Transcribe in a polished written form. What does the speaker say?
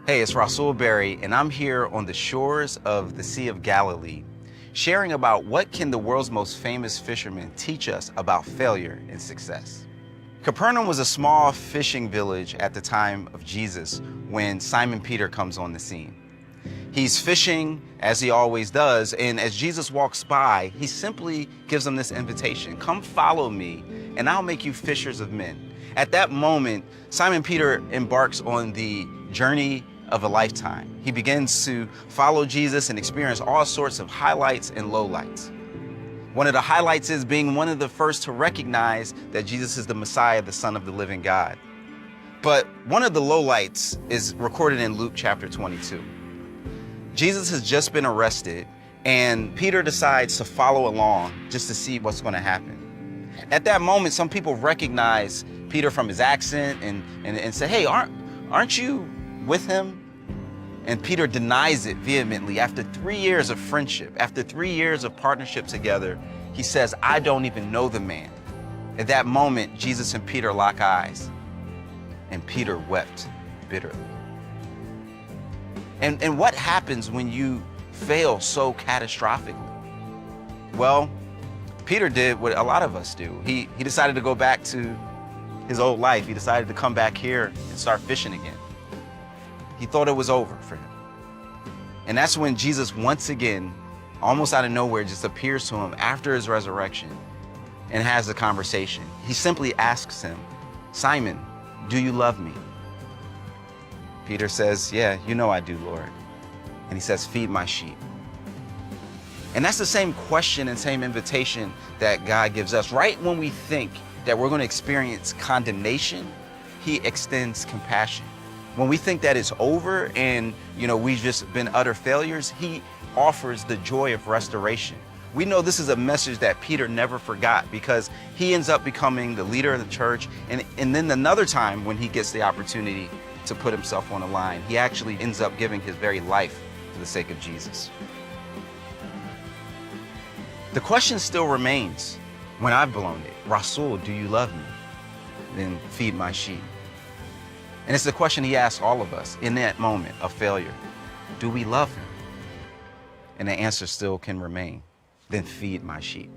Hey, it's Rasul Berry, and I'm here on the shores of the Sea of Galilee, sharing about what can the world's most famous fishermen teach us about failure and success. Capernaum was a small fishing village at the time of Jesus when Simon Peter comes on the scene. He's fishing as he always does, and as Jesus walks by, he simply gives them this invitation: come follow me, and I'll make you fishers of men. At that moment, Simon Peter embarks on the journey of a lifetime. He begins to follow Jesus and experience all sorts of highlights and lowlights. One of the highlights is being one of the first to recognize that Jesus is the Messiah, the Son of the living God. But one of the lowlights is recorded in Luke chapter 22. Jesus has just been arrested, and Peter decides to follow along just to see what's going to happen. At that moment, some people recognize Peter from his accent and say, hey, aren't you with him? And Peter denies it vehemently. After 3 years of friendship, after 3 years of partnership together, he says, I don't even know the man. At that moment, Jesus and Peter lock eyes, and Peter wept bitterly. And what happens when you fail so catastrophically? Well, Peter did what a lot of us do. He decided to go back to his old life. He decided to come back here and start fishing again. He thought it was over for him. And that's when Jesus once again, almost out of nowhere, just appears to him after his resurrection and has a conversation. He simply asks him, Simon, do you love me? Peter says, yeah, you know I do, Lord. And he says, feed my sheep. And that's the same question and same invitation that God gives us. Right when we think that we're going to experience condemnation, he extends compassion. When we think that it's over and, we've just been utter failures, he offers the joy of restoration. We know this is a message that Peter never forgot, because he ends up becoming the leader of the church. And then another time when he gets the opportunity to put himself on the line, he actually ends up giving his very life for the sake of Jesus. The question still remains, when I've blown it, Rasul, do you love me? Then feed my sheep. And it's the question he asks all of us in that moment of failure. Do we love him? And the answer still can remain, then feed my sheep.